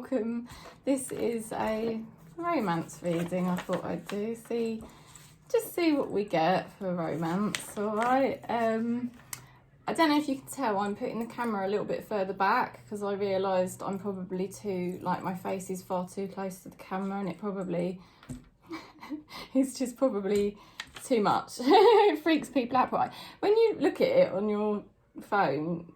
welcome. This is a romance reading I thought I'd do. Just see what we get for romance, alright? I don't know if you can tell, I'm putting the camera a little bit further back because I realised I'm probably my face is far too close to the camera, and it probably, it's just probably too much. It freaks people out. Right? When you look at it on your phone,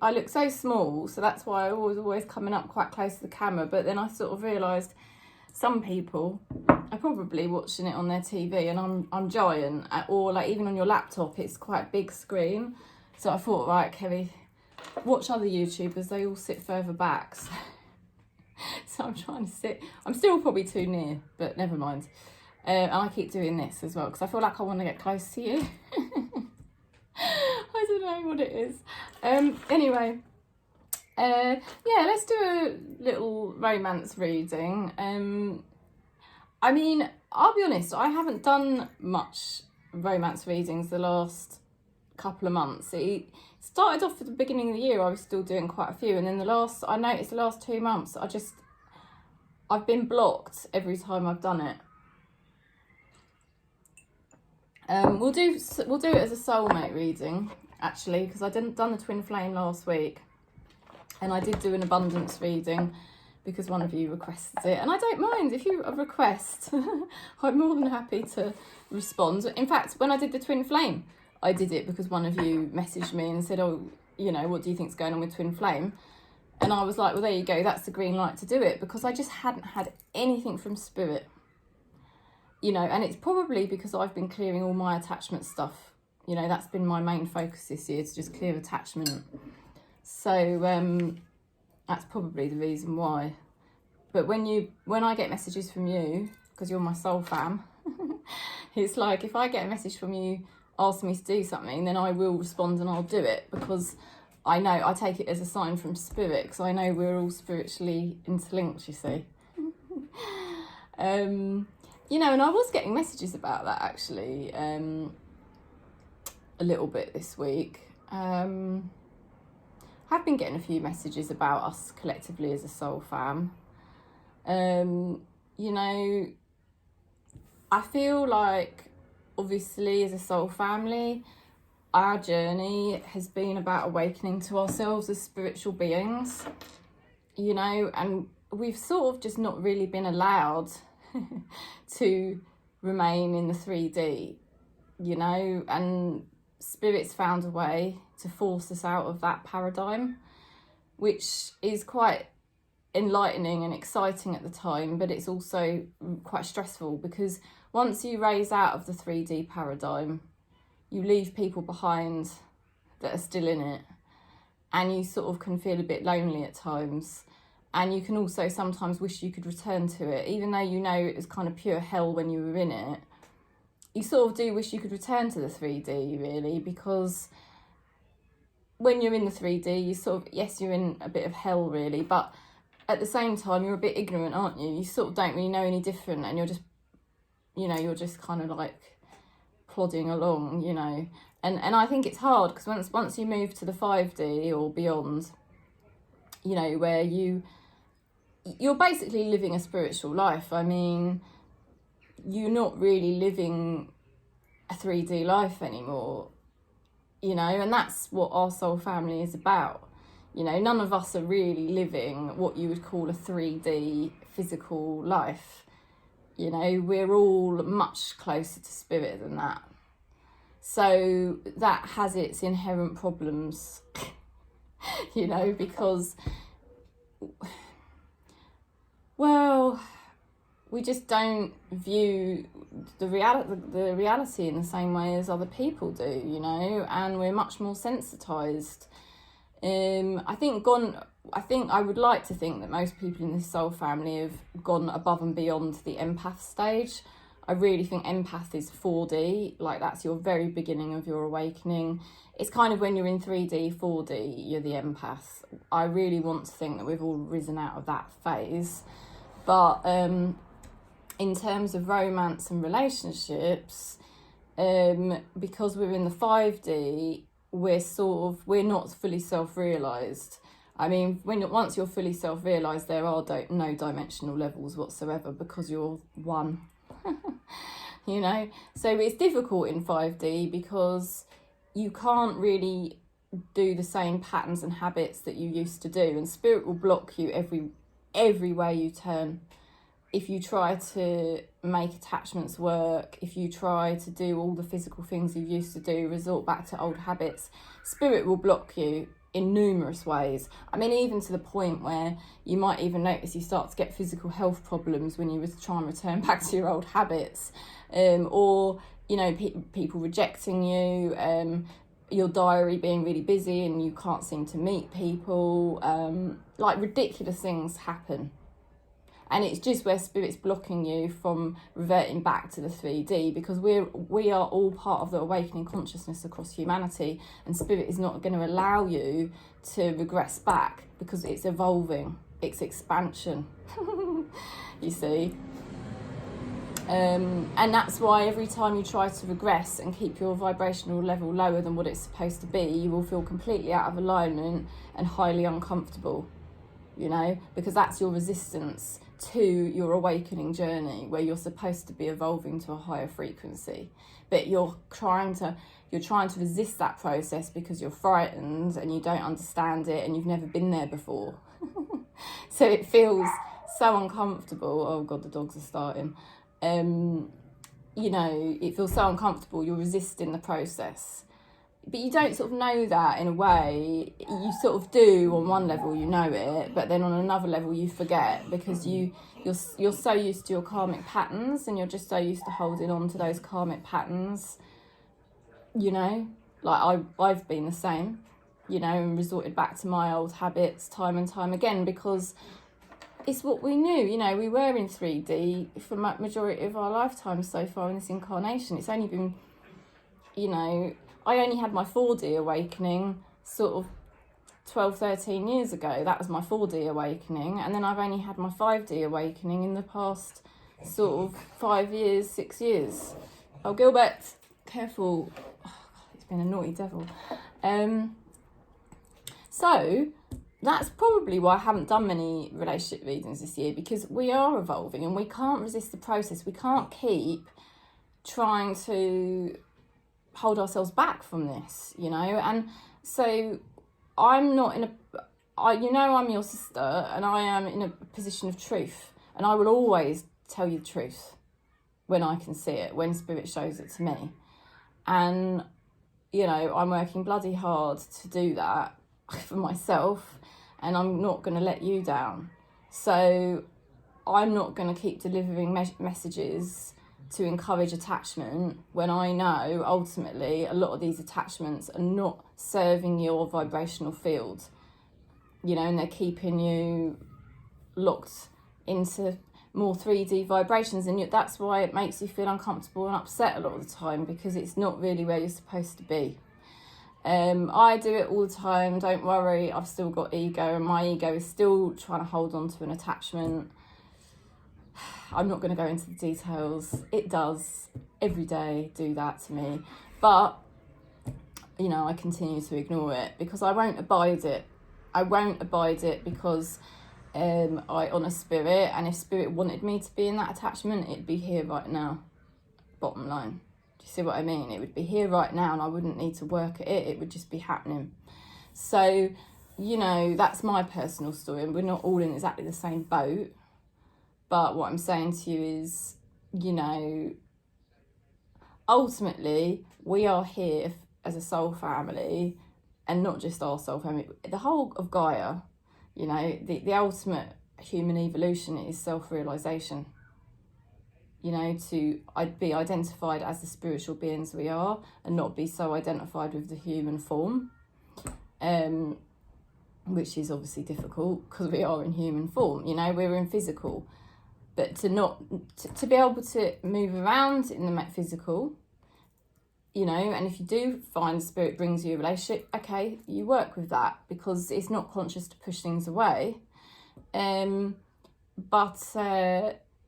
I look so small, so that's why I was always coming up quite close to the camera. But then I sort of realised some people are probably watching it on their TV, and I'm giant, or like even on your laptop, it's quite a big screen. So I thought, right, Kerry, watch other YouTubers, they all sit further back. So I'm trying to sit, I'm still probably too near, but never mind. And I keep doing this as well because I feel like I want to get close to you. I don't know what it is. Anyway, yeah, let's do a little romance reading. I mean, I'll be honest, I haven't done much romance readings the last couple of months. It started off at the beginning of the year, I was still doing quite a few, and then I noticed the last 2 months, I've been blocked every time I've done it. We'll do it as a soulmate reading, actually, because I didn't done the twin flame last week, and I did do an abundance reading because one of you requested it, and I don't mind if you request. I'm more than happy to respond. In fact, when I did the twin flame, I did it because one of you messaged me and said, oh, you know, what do you think's going on with twin flame? And I was like, well, there you go, that's the green light to do it, because I just hadn't had anything from spirit. You know, and it's probably because I've been clearing all my attachment stuff. You know, that's been my main focus this year, to just clear attachment. So that's probably the reason why. But when I get messages from you, because you're my soul fam, it's like if I get a message from you asking me to do something, then I will respond and I'll do it, because I know, I take it as a sign from spirit, because I know we're all spiritually interlinked, you see. You know, and I was getting messages about that actually a little bit this week. I've been getting a few messages about us collectively as a soul fam. You know, I feel like obviously as a soul family, our journey has been about awakening to ourselves as spiritual beings, you know, and we've sort of just not really been allowed to remain in the 3D, you know, and spirit's found a way to force us out of that paradigm, which is quite enlightening and exciting at the time, but it's also quite stressful, because once you raise out of the 3D paradigm, you leave people behind that are still in it, and you sort of can feel a bit lonely at times. And you can also sometimes wish you could return to it, even though you know it was kind of pure hell when you were in it. You sort of do wish you could return to the 3D, really, because when you're in the 3D, you sort of, yes, you're in a bit of hell, really, but at the same time, you're a bit ignorant, aren't you? You sort of don't really know any different, and you're just, you know, you're just kind of like plodding along, you know. And I think it's hard, because once you move to the 5D or beyond, you know, where you're basically living a spiritual life. I mean, you're not really living a 3D life anymore, you know, and that's what our soul family is about. You know, none of us are really living what you would call a 3D physical life. You know, we're all much closer to spirit than that. So that has its inherent problems, you know, because, well, we just don't view the reality in the same way as other people do, you know, and we're much more sensitized. I would like to think that most people in this soul family have gone above and beyond the empath stage. I really think empath is 4D, like that's your very beginning of your awakening. It's kind of when you're in 3D, 4D, you're the empath. I really want to think that we've all risen out of that phase. But in terms of romance and relationships, because we're in the 5D, we're not fully self-realised. I mean, once you're fully self-realised, there are no dimensional levels whatsoever, because you're one. You know, so it's difficult in 5D because you can't really do the same patterns and habits that you used to do, and spirit will block you every way you turn. If you try to make attachments work, if you try to do all the physical things you used to do, resort back to old habits, spirit will block you in numerous ways. I mean, even to the point where you might even notice you start to get physical health problems when you try and return back to your old habits, or, you know, people rejecting you, your diary being really busy and you can't seem to meet people, like ridiculous things happen. And it's just where spirit's blocking you from reverting back to the 3D, because we are all part of the awakening consciousness across humanity, and spirit is not going to allow you to regress back, because it's evolving, it's expansion. You see. And that's why every time you try to regress and keep your vibrational level lower than what it's supposed to be, you will feel completely out of alignment and highly uncomfortable, you know, because that's your resistance to your awakening journey, where you're supposed to be evolving to a higher frequency, but you're trying to resist that process because you're frightened and you don't understand it and you've never been there before. So it feels so uncomfortable. Oh God, the dogs are starting. You know, it feels so uncomfortable, you're resisting the process. But you don't sort of know that in a way. You sort of do on one level, you know it, but then on another level you forget, because you're so used to your karmic patterns, and you're just so used to holding on to those karmic patterns, you know. Like I've been the same, you know, and resorted back to my old habits time and time again, because it's what we knew, you know. We were in 3D for the majority of our lifetimes so far in this incarnation. It's only been, you know, I only had my 4D awakening sort of 12, 13 years ago. That was my 4D awakening. And then I've only had my 5D awakening in the past sort of 5 years, 6 years. Oh, Gilbert, careful. Oh, it's been a naughty devil. So that's probably why I haven't done many relationship readings this year, because we are evolving and we can't resist the process. We can't keep trying to hold ourselves back from this, you know. And so I'm not in you know, I'm your sister and I am in a position of truth, and I will always tell you the truth when I can see it, when spirit shows it to me. And, you know, I'm working bloody hard to do that for myself, and I'm not going to let you down. So I'm not going to keep delivering messages to encourage attachment when I know ultimately a lot of these attachments are not serving your vibrational field, you know, and they're keeping you locked into more 3D vibrations, and that's why it makes you feel uncomfortable and upset a lot of the time, because it's not really where you're supposed to be. I do it all the time, don't worry. I've still got ego, and my ego is still trying to hold on to an attachment. I'm not going to go into the details. It does every day do that to me, but, you know, I continue to ignore it because I won't abide it. I won't abide it because I honour spirit, and if spirit wanted me to be in that attachment, it'd be here right now. Bottom line. Do you see what I mean? It would be here right now, and I wouldn't need to work at it. It would just be happening. So, you know, that's my personal story, and we're not all in exactly the same boat. But what I'm saying to you is, you know, ultimately, we are here as a soul family, and not just our soul family, the whole of Gaia. You know, the ultimate human evolution is self-realisation. You know, to be identified as the spiritual beings we are, and not be so identified with the human form, which is obviously difficult because we are in human form, you know, we're in physical. But to be able to move around in the metaphysical, you know, and if you do find spirit brings you a relationship, okay, you work with that, because it's not conscious to push things away. But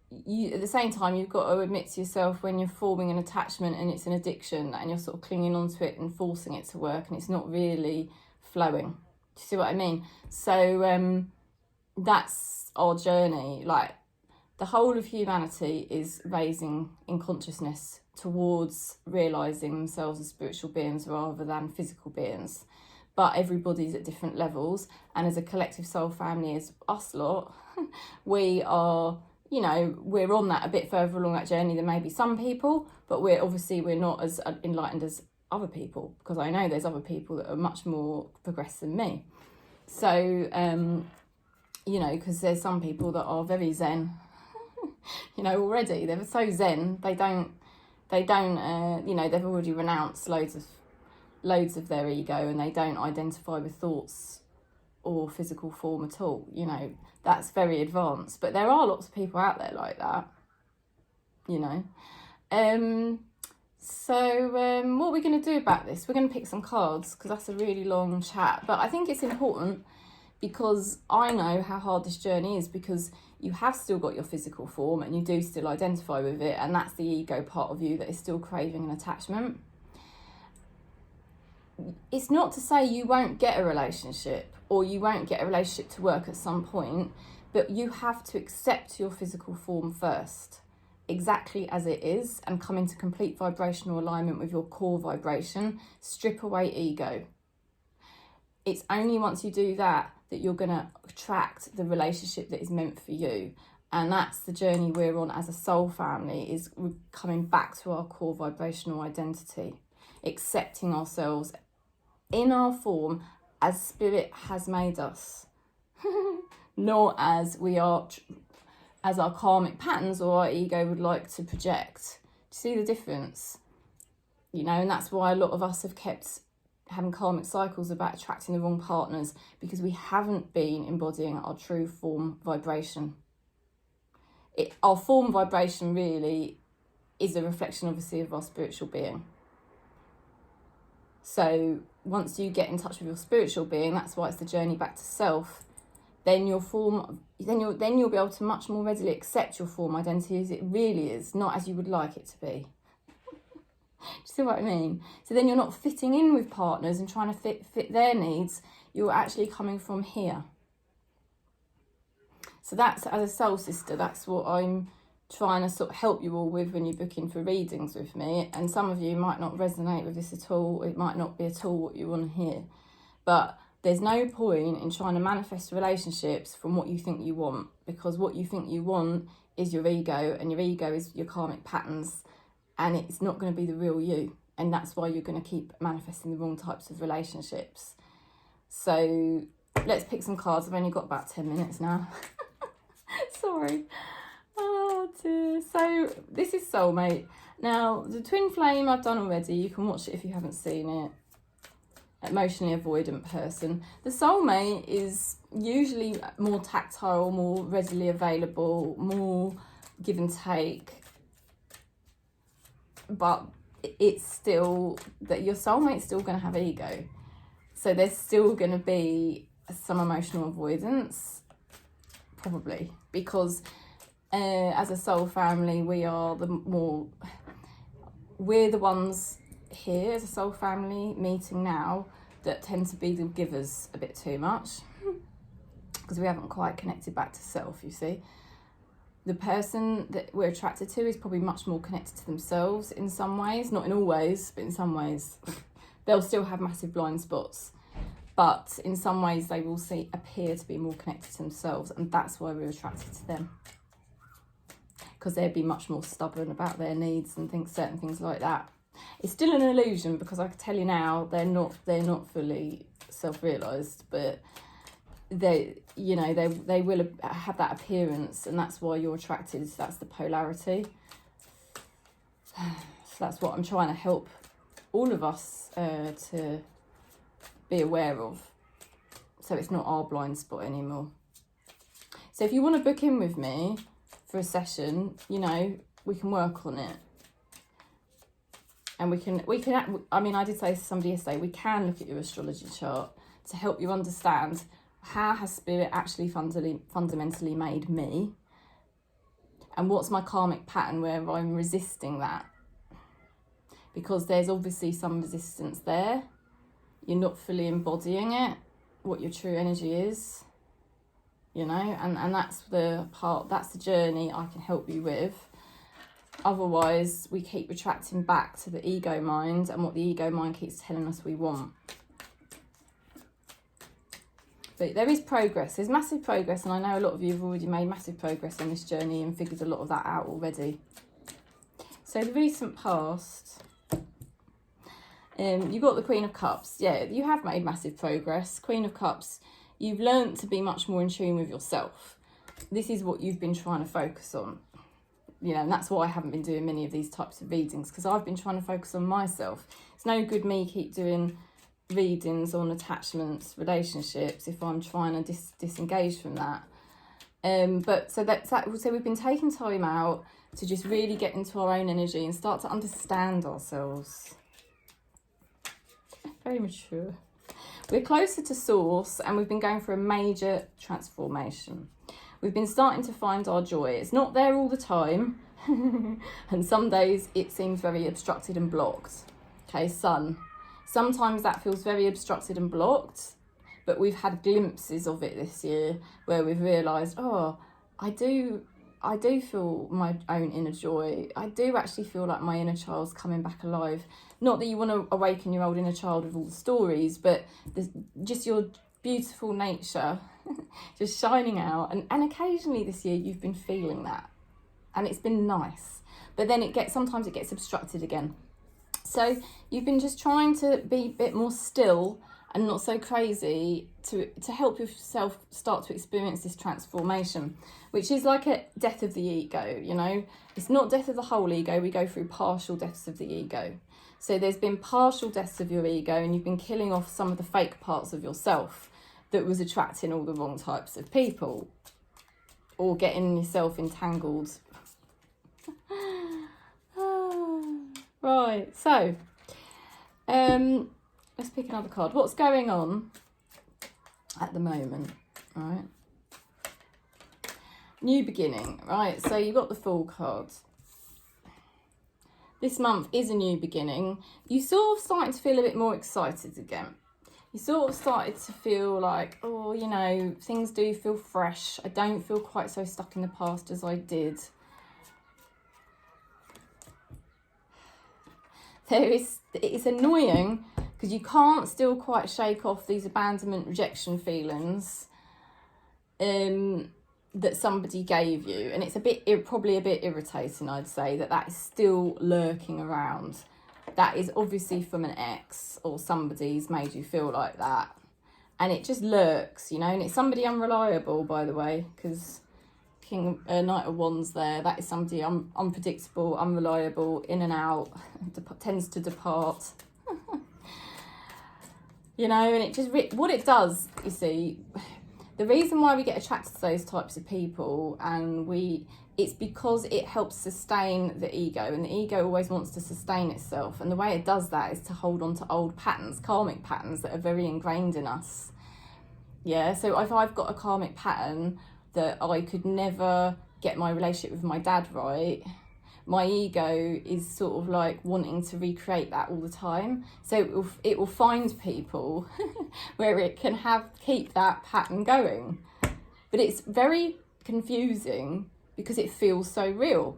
you, at the same time, you've got to admit to yourself when you're forming an attachment and it's an addiction, and you're sort of clinging onto it and forcing it to work, and it's not really flowing. you see what I mean? So that's our journey. Like, the whole of humanity is raising in consciousness towards realising themselves as spiritual beings rather than physical beings. But everybody's at different levels, and as a collective soul family, as us lot, we are, you know, we're on that a bit further along that journey than maybe some people, but we're not as enlightened as other people, because I know there's other people that are much more progressed than me. So, you know, because there's some people that are very zen, you know, already. They're so zen, they don't, you know, they've already renounced loads of their ego, and they don't identify with thoughts or physical form at all. You know, that's very advanced. But there are lots of people out there like that, you know. So what are we going to do about this? We're going to pick some cards, because that's a really long chat. But I think it's important, because I know how hard this journey is, because you have still got your physical form and you do still identify with it, and that's the ego part of you that is still craving an attachment. It's not to say you won't get a relationship, or you won't get a relationship to work at some point, but you have to accept your physical form first, exactly as it is, and come into complete vibrational alignment with your core vibration. Strip away ego. It's only once you do that you're going to attract the relationship that is meant for you. And that's the journey we're on as a soul family, is we're coming back to our core vibrational identity, accepting ourselves in our form as spirit has made us, not as we are, as our karmic patterns or our ego would like to project. Do you see the difference? You know, and that's why a lot of us have kept having karmic cycles about attracting the wrong partners, because we haven't been embodying our true form vibration. Our form vibration really is a reflection, obviously, of our spiritual being. So once you get in touch with your spiritual being, that's why it's the journey back to self. Then your form, then you'll be able to much more readily accept your form identity as it really is, not as you would like it to be. Do you see what I mean? So then you're not fitting in with partners and trying to fit their needs. You're actually coming from here. So that's, as a soul sister, that's what I'm trying to sort of help you all with when you book in for readings with me. And some of you might not resonate with this at all. It might not be at all what you want to hear. But there's no point in trying to manifest relationships from what you think you want, because what you think you want is your ego, and your ego is your karmic patterns, and it's not going to be the real you. And that's why you're going to keep manifesting the wrong types of relationships. So let's pick some cards. I've only got about 10 minutes now. Sorry. Oh dear. So this is Soulmate. Now, the twin flame I've done already. You can watch it if you haven't seen it. Emotionally avoidant person. The soulmate is usually more tactile, more readily available, more give and take. But it's still that your soulmate's still going to have ego. So there's still going to be some emotional avoidance, probably, because as a soul family, we're the ones here as a soul family meeting now that tend to be the givers a bit too much, because we haven't quite connected back to self, you see. The person that we're attracted to is probably much more connected to themselves in some ways, not in all ways, but in some ways. They'll still have massive blind spots, but in some ways they will appear to be more connected to themselves, and that's why we're attracted to them, because they'd be much more stubborn about their needs and certain things like that. It's still an illusion, because I can tell you now they're not fully self-realised, but they will have that appearance, and that's why you're attracted. That's the polarity. So that's what I'm trying to help all of us to be aware of, so it's not our blind spot anymore. So if you want to book in with me for a session, you know, we can work on it. And we can, I mean, I did say to somebody yesterday, we can look at your astrology chart to help you understand how has spirit actually fundamentally made me, and what's my karmic pattern where I'm resisting that, because there's obviously some resistance there. You're not fully embodying it, what your true energy is, you know, and that's the journey I can help you with. Otherwise, we keep retracting back to the ego mind and what the ego mind keeps telling us we want. But there is progress. There's massive progress, and I know a lot of you have already made massive progress on this journey and figured a lot of that out already. So the recent past, you've got the Queen of Cups. Yeah, you have made massive progress. Queen of Cups, you've learned to be much more in tune with yourself. This is what you've been trying to focus on. You know, and that's why I haven't been doing many of these types of readings, because I've been trying to focus on myself. It's no good me keep doing readings on attachments, relationships, if I'm trying to disengage from that. So we've been taking time out to just really get into our own energy and start to understand ourselves. Very mature. We're closer to source, and we've been going through a major transformation. We've been starting to find our joy. It's not there all the time. And some days it seems very obstructed and blocked. Okay, Sun. Sometimes that feels very obstructed and blocked, but we've had glimpses of it this year where we've realised, oh, I do feel my own inner joy. I do actually feel like my inner child's coming back alive. Not that you want to awaken your old inner child with all the stories, but just your beautiful nature just shining out. And occasionally this year you've been feeling that, and it's been nice. But then sometimes it gets obstructed again. So you've been just trying to be a bit more still and not so crazy to help yourself start to experience this transformation, which is like a death of the ego, you know. It's not death of the whole ego. We go through partial deaths of the ego. So there's been partial deaths of your ego, and you've been killing off some of the fake parts of yourself that was attracting all the wrong types of people or getting yourself entangled. Right, so let's pick another card. What's going on at the moment, right? New beginning, right? So you've got the Fool card. This month is a new beginning. You sort of starting to feel a bit more excited again. You sort of started to feel like, oh, you know, things do feel fresh. I don't feel quite so stuck in the past as I did. It's annoying because you can't still quite shake off these abandonment, rejection feelings that somebody gave you, and it's probably a bit irritating, I'd say, that is still lurking around. That is obviously from an ex, or somebody's made you feel like that, and it just lurks, you know. And it's somebody unreliable, by the way, because Knight of Wands there, that is somebody unpredictable, unreliable, in and out, tends to depart. You know, and it just, what it does, you see, the reason why we get attracted to those types of people, it's because it helps sustain the ego, and the ego always wants to sustain itself, and the way it does that is to hold on to old patterns, karmic patterns that are very ingrained in us. Yeah, so if I've got a karmic pattern that I could never get my relationship with my dad right, my ego is sort of like wanting to recreate that all the time. So it will find people where it can keep that pattern going. But it's very confusing because it feels so real.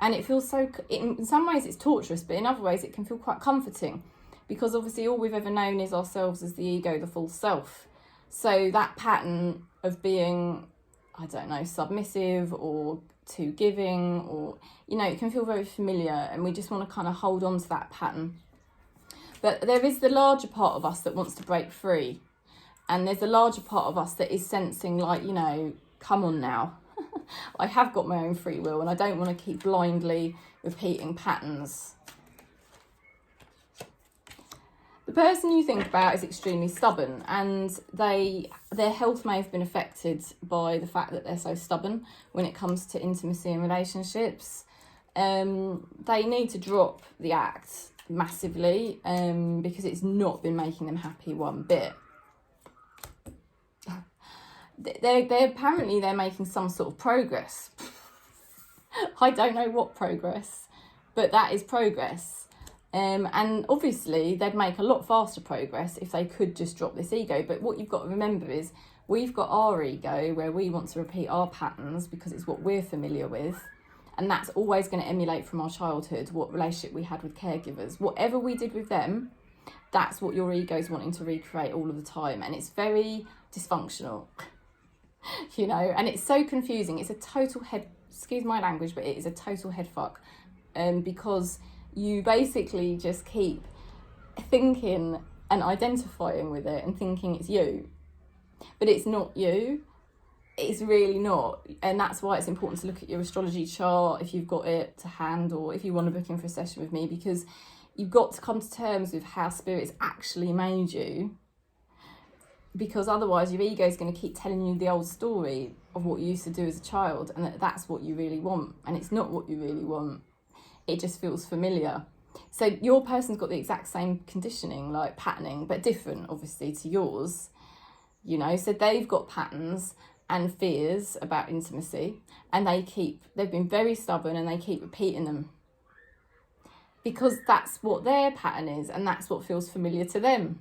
And it feels in some ways it's torturous, but in other ways it can feel quite comforting, because obviously all we've ever known is ourselves as the ego, the false self. So that pattern of being, I don't know, submissive or too giving, or, you know, it can feel very familiar, and we just want to kind of hold on to that pattern. But there is the larger part of us that wants to break free, and there's a larger part of us that is sensing like, you know, come on now. I have got my own free will, and I don't want to keep blindly repeating patterns. The person you think about is extremely stubborn, and their health may have been affected by the fact that they're so stubborn when it comes to intimacy and relationships. They need to drop the act massively because it's not been making them happy one bit. They're making some sort of progress. I don't know what progress, but that is progress. And obviously they'd make a lot faster progress if they could just drop this ego. But what you've got to remember is we've got our ego where we want to repeat our patterns because it's what we're familiar with. And that's always going to emulate from our childhood, what relationship we had with caregivers. Whatever we did with them, that's what your ego is wanting to recreate all of the time. And it's very dysfunctional, you know, and it's so confusing. It's a total head, excuse my language, but it is a total head fuck. Because you basically just keep thinking and identifying with it and thinking it's you. But it's not you. It's really not. And that's why it's important to look at your astrology chart if you've got it to hand, or if you want to book in for a session with me, because you've got to come to terms with how spirit's actually made you, because otherwise your ego is going to keep telling you the old story of what you used to do as a child, and that's what you really want, and it's not what you really want. It just feels familiar. So your person's got the exact same conditioning, like patterning, but different obviously to yours, you know. So they've got patterns and fears about intimacy, and they've been very stubborn, and they keep repeating them because that's what their pattern is, and that's what feels familiar to them.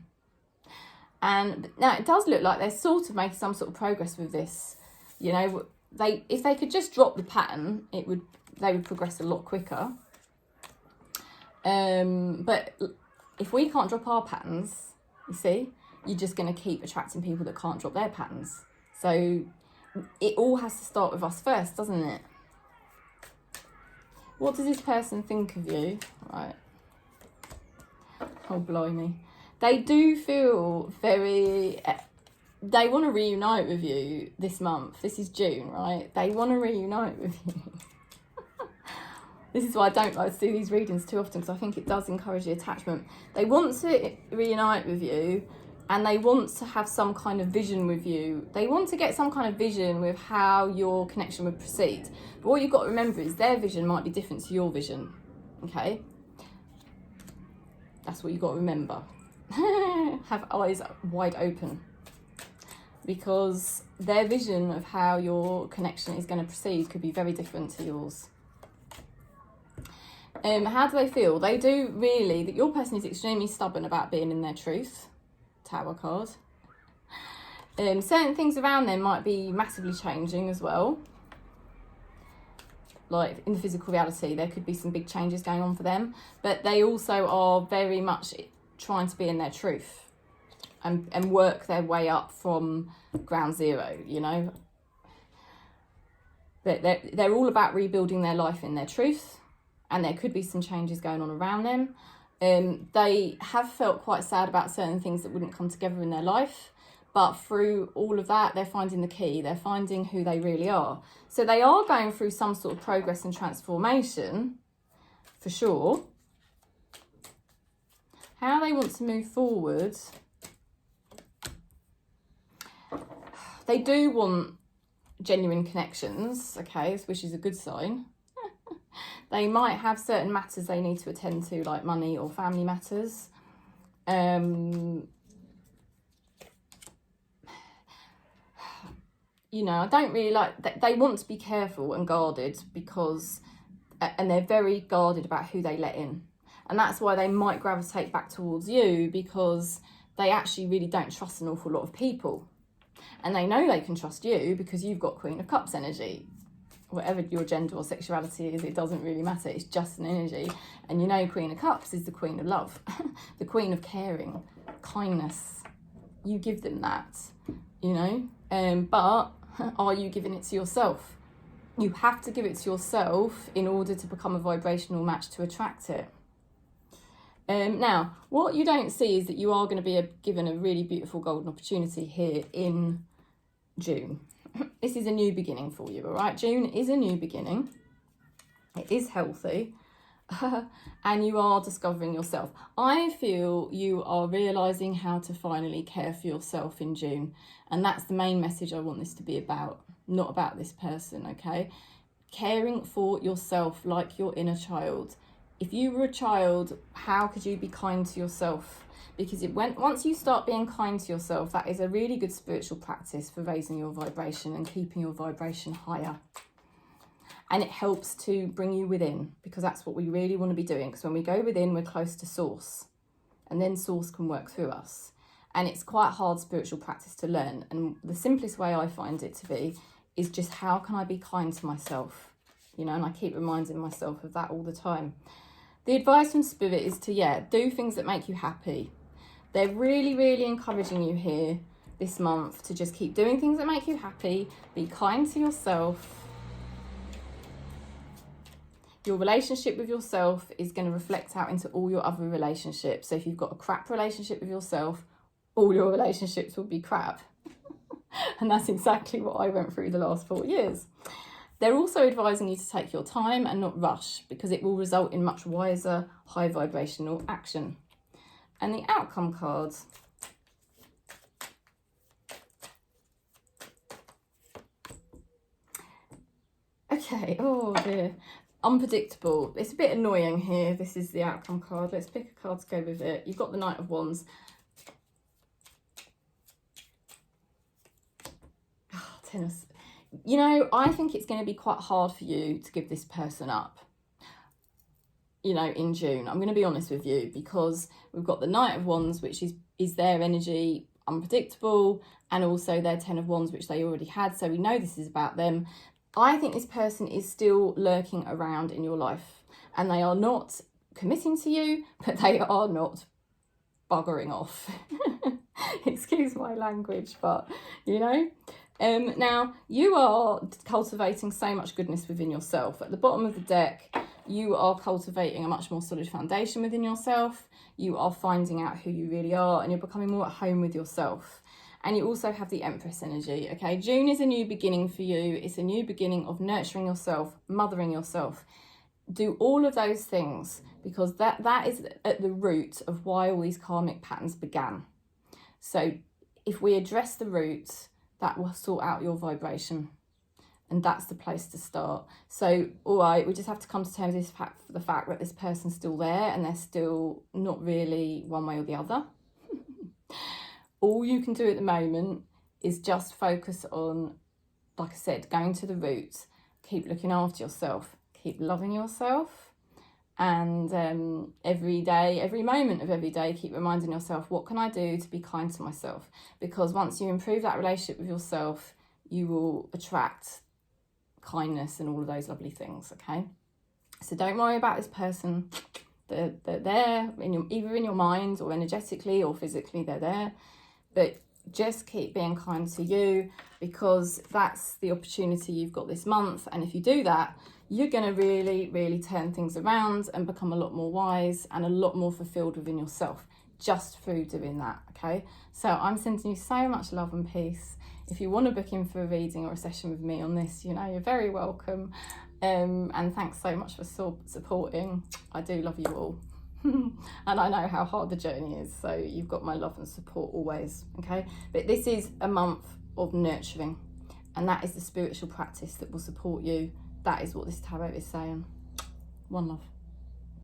And now it does look like they're sort of making some sort of progress with this, you know. If they could just drop the pattern, they would progress a lot quicker. But if we can't drop our patterns, you see, you're just going to keep attracting people that can't drop their patterns. So it all has to start with us first, doesn't it? What does this person think of you? Right. Oh, blimey. They do feel very... They want to reunite with you this month. This is June, right? They want to reunite with you. This is why I don't like to do these readings too often, because I think it does encourage the attachment. They want to reunite with you, and they want to have some kind of vision with you. They want to get some kind of vision with how your connection would proceed. But what you've got to remember is their vision might be different to your vision, okay? That's what you've got to remember. Have eyes wide open, because their vision of how your connection is going to proceed could be very different to yours. How do they feel? They do really, that your person is extremely stubborn about being in their truth. Tower card. Certain things around them might be massively changing as well. Like in the physical reality, there could be some big changes going on for them, but they also are very much trying to be in their truth and work their way up from ground zero, you know. They're all about rebuilding their life in their truth, and there could be some changes going on around them. They have felt quite sad about certain things that wouldn't come together in their life, but through all of that, they're finding the key. They're finding who they really are. So they are going through some sort of progress and transformation, for sure. How they want to move forward. They do want genuine connections, okay, which is a good sign. They might have certain matters they need to attend to, like money or family matters. You know, I don't really like... They want to be careful and guarded because... And they're very guarded about who they let in. And that's why they might gravitate back towards you, because they actually really don't trust an awful lot of people. And they know they can trust you because you've got Queen of Cups energy. Whatever your gender or sexuality is, it doesn't really matter. It's just an energy. And you know, Queen of Cups is the Queen of Love, the Queen of caring, kindness. You give them that, you know. But are you giving it to yourself? You have to give it to yourself in order to become a vibrational match to attract it. Now, what you don't see is that you are going to be given a really beautiful golden opportunity here in June. This is a new beginning for you, all right? June is a new beginning. It is healthy. And you are discovering yourself. I feel you are realising how to finally care for yourself in June. And that's the main message I want this to be about, not about this person, okay? Caring for yourself like your inner child. If you were a child, how could you be kind to yourself? Because once you start being kind to yourself, that is a really good spiritual practice for raising your vibration and keeping your vibration higher. And it helps to bring you within, because that's what we really want to be doing. Because when we go within, we're close to source, and then source can work through us. And it's quite hard spiritual practice to learn. And the simplest way I find it to be is just, how can I be kind to myself? You know, and I keep reminding myself of that all the time. The advice from Spirit is to, do things that make you happy. They're really, really encouraging you here this month to just keep doing things that make you happy. Be kind to yourself. Your relationship with yourself is going to reflect out into all your other relationships. So if you've got a crap relationship with yourself, all your relationships will be crap. And that's exactly what I went through the last 4 years. They're also advising you to take your time and not rush, because it will result in much wiser, high vibrational action. And the outcome cards. Okay, oh dear. Unpredictable. It's a bit annoying here. This is the outcome card. Let's pick a card to go with it. You've got the Knight of Wands. Tennis. You know, I think it's going to be quite hard for you to give this person up, you know, in June. I'm going to be honest with you, because we've got the Knight of Wands, which is their energy, unpredictable, and also their Ten of Wands, which they already had. So we know this is about them. I think this person is still lurking around in your life, and they are not committing to you, but they are not buggering off. Excuse my language, but you know. Now, you are cultivating so much goodness within yourself. At the bottom of the deck, you are cultivating a much more solid foundation within yourself. You are finding out who you really are, and you're becoming more at home with yourself. And you also have the Empress energy, okay? June is a new beginning for you. It's a new beginning of nurturing yourself, mothering yourself. Do all of those things, because that is at the root of why all these karmic patterns began. So if we address the roots, that will sort out your vibration, and that's the place to start. So, all right, we just have to come to terms with the fact that this person's still there, and they're still not really one way or the other. All you can do at the moment is just focus on, like I said, going to the roots. Keep looking after yourself, keep loving yourself, and every day, every moment of every day, keep reminding yourself, what can I do to be kind to myself? Because once you improve that relationship with yourself, you will attract kindness and all of those lovely things, okay? So don't worry about this person. They're there, either in your mind or energetically or physically, they're there. But just keep being kind to you, because that's the opportunity you've got this month. And if you do that, you're going to really, really turn things around and become a lot more wise and a lot more fulfilled within yourself just through doing that, okay? So I'm sending you so much love and peace. If you want to book in for a reading or a session with me on this, you know, you're very welcome. And thanks so much for supporting. I do love you all. And I know how hard the journey is, so you've got my love and support always, okay? But this is a month of nurturing, and that is the spiritual practice that will support you. That is what this tarot is saying. One love.